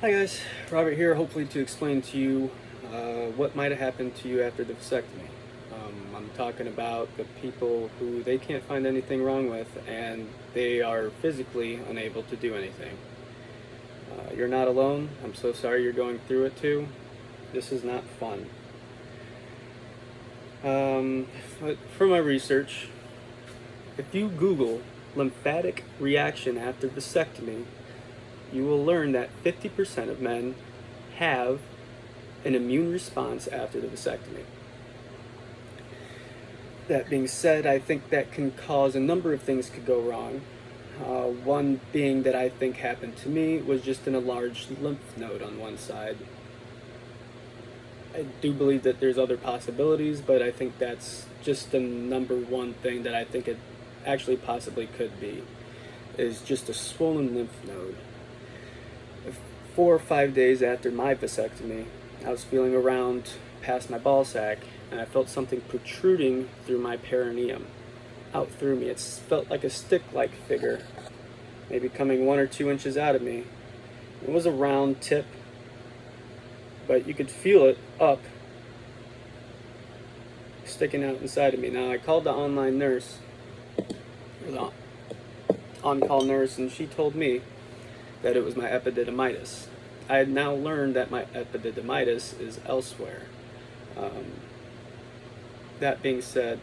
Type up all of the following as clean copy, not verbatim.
Hi guys, Robert here, hopefully to explain to you what might have happened to you after the vasectomy. I'm talking about the people who they can't find anything wrong with and they are physically unable to do anything. You're not alone. I'm so sorry you're going through it too. This is not fun. But from my research, if you Google lymphatic reaction after vasectomy, you will learn that 50% of men have an immune response after the vasectomy. That being said, I think that can cause a number of things to go wrong. One being that I think happened to me was just an enlarged lymph node on one side. I do believe that there's other possibilities, but I think that's just the number one thing that I think it actually possibly could be, is just a swollen lymph node. 4 or 5 days after my vasectomy, I was feeling around past my ball sack, and I felt something protruding through my perineum, out through me. It felt like a stick-like figure, maybe coming 1 or 2 inches out of me. It was a round tip, but you could feel it up, sticking out inside of me. Now, I called the online nurse, or the on-call nurse, and she told me that it was my epididymitis. I had now learned that my epididymitis is elsewhere. That being said,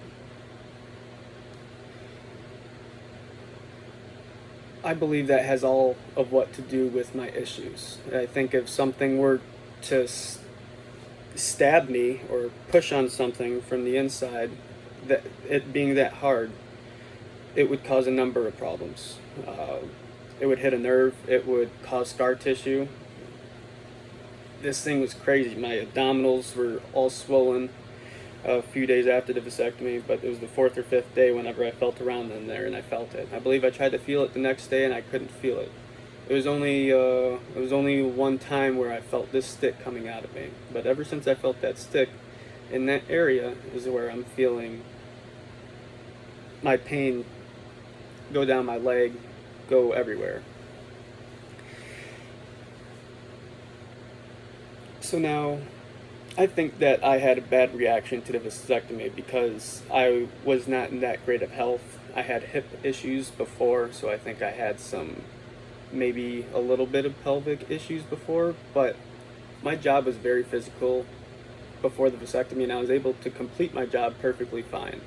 I believe that has all of what to do with my issues. I think if something were to stab me or push on something from the inside, that it being that hard, it would cause a number of problems. It would hit a nerve, it would cause scar tissue. This thing was crazy. My abdominals were all swollen a few days after the vasectomy, but it was the fourth or fifth day whenever I felt around in there, and I felt it. I believe I tried to feel it the next day, and I couldn't feel it. It was only one time where I felt this stick coming out of me. But ever since I felt that stick in that area is where I'm feeling my pain go down my leg, go everywhere. So now, I think that I had a bad reaction to the vasectomy because I was not in that great of health. I had hip issues before, so I think I had maybe a little bit of pelvic issues before, but my job was very physical before the vasectomy, and I was able to complete my job perfectly fine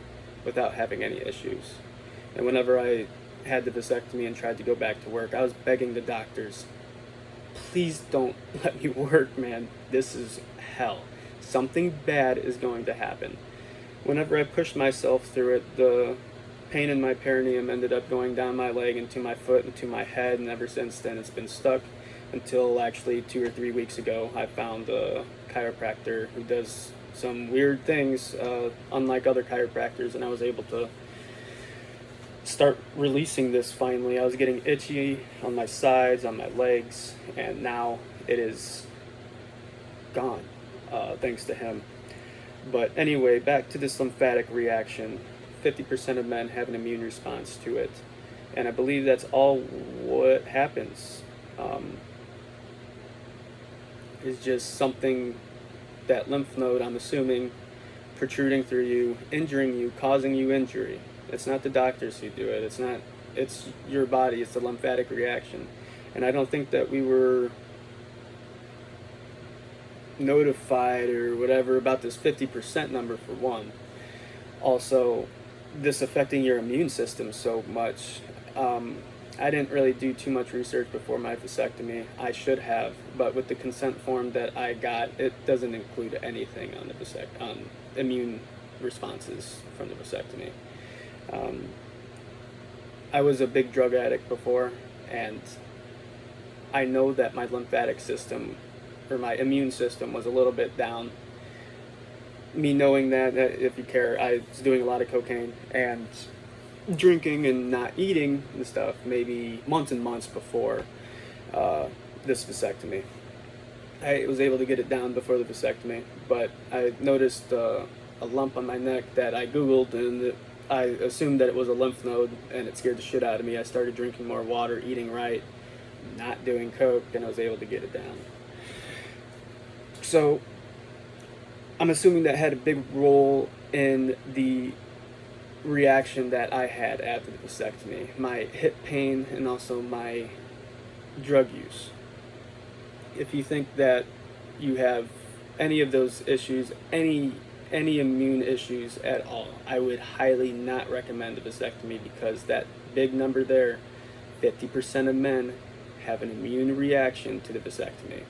without having any issues. And whenever I had the vasectomy and tried to go back to work, I was begging the doctors, please don't let me work, man. This is hell. Something bad is going to happen. Whenever I pushed myself through it, the pain in my perineum ended up going down my leg into my foot into my head, and ever since then it's been stuck until actually 2 or 3 weeks ago I found a chiropractor who does some weird things unlike other chiropractors, and I was able to start releasing this finally. I was getting itchy on my sides, on my legs, and now it is gone, thanks to him. But anyway, back to this lymphatic reaction. 50% of men have an immune response to it, and I believe that's all what happens. Is just something, that lymph node, I'm assuming, protruding through you, injuring you, causing you injury. It's not the doctors who do it. It's your body. It's the lymphatic reaction. And I don't think that we were notified or whatever about this 50% number, for one. Also, this affecting your immune system so much. I didn't really do too much research before my vasectomy. I should have, but with the consent form that I got, it doesn't include anything on on immune responses from the vasectomy. I was a big drug addict before, and I know that my lymphatic system, or my immune system, was a little bit down. Me knowing that, if you care, I was doing a lot of cocaine and drinking and not eating and stuff, maybe months and months before this vasectomy. I was able to get it down before the vasectomy, but I noticed a lump on my neck that I Googled, and I assumed that it was a lymph node, and it scared the shit out of me. I started drinking more water, eating right, not doing coke, and I was able to get it down. So I'm assuming that had a big role in the reaction that I had after the vasectomy, my hip pain and also my drug use. If you think that you have any of those issues, any immune issues at all, I would highly not recommend a vasectomy, because that big number there, 50% of men have an immune reaction to the vasectomy.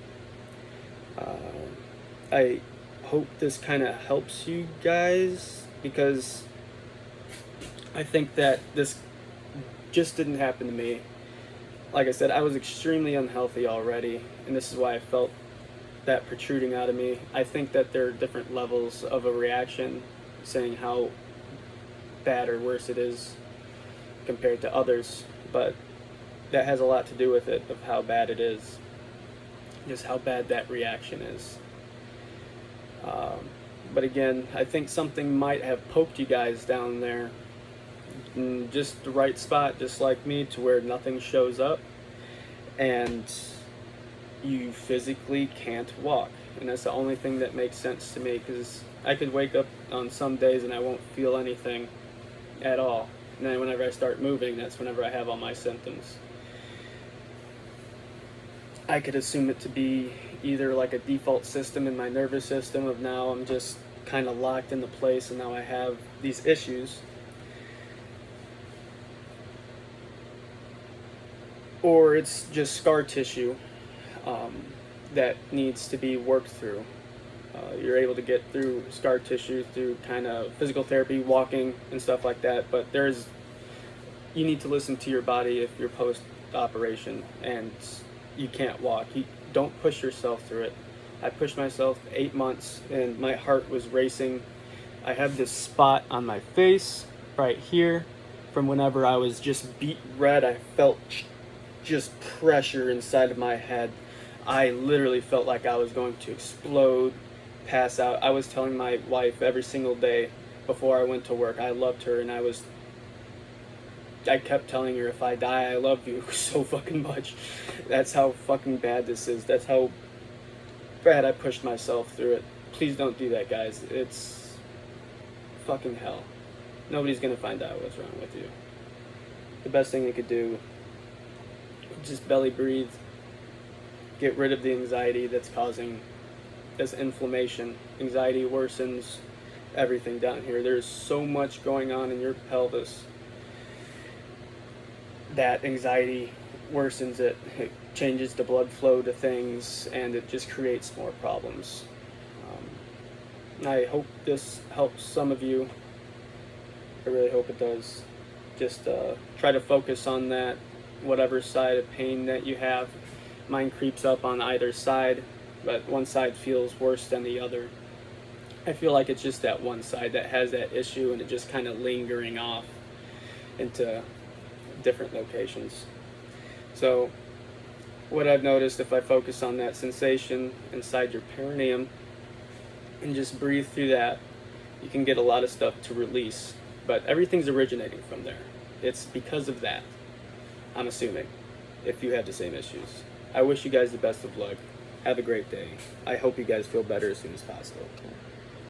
I hope this kind of helps you guys, because I think that this just didn't happen to me. Like I said, I was extremely unhealthy already, and this is why I felt that protruding out of me. I think that there are different levels of a reaction, saying how bad or worse it is compared to others, but that has a lot to do with it, of how bad it is, just how bad that reaction is. But again, I think something might have poked you guys down there in just the right spot, just like me, to where nothing shows up and you physically can't walk. And that's the only thing that makes sense to me, because I could wake up on some days and I won't feel anything at all. And then whenever I start moving, that's whenever I have all my symptoms. I could assume it to be either like a default system in my nervous system of now I'm just kind of locked into place and now I have these issues. Or it's just scar tissue that needs to be worked through. You're able to get through scar tissue through kind of physical therapy, walking, and stuff like that, but you need to listen to your body if you're post-operation and you can't walk. You don't push yourself through it. I pushed myself 8 months and my heart was racing. I have this spot on my face right here from whenever I was just beet red. I felt just pressure inside of my head. I literally felt like I was going to explode, pass out. I was telling my wife every single day before I went to work I loved her, and I kept telling her, if I die, I love you so fucking much. That's how fucking bad this is. That's how bad I pushed myself through it. Please don't do that, guys. It's fucking hell. Nobody's gonna find out what's wrong with you. The best thing you could do, just belly breathe. Get rid of the anxiety that's causing this inflammation. Anxiety worsens everything down here. There's so much going on in your pelvis that anxiety worsens it. It changes the blood flow to things, and it just creates more problems. I hope this helps some of you. I really hope it does. Just try to focus on that, whatever side of pain that you have. Mine creeps up on either side, but one side feels worse than the other. I feel like it's just that one side that has that issue, and it just kind of lingering off into different locations. So what I've noticed, if I focus on that sensation inside your perineum and just breathe through that, you can get a lot of stuff to release. But everything's originating from there. It's because of that, I'm assuming, if you have the same issues. I wish you guys the best of luck. Have a great day. I hope you guys feel better as soon as possible.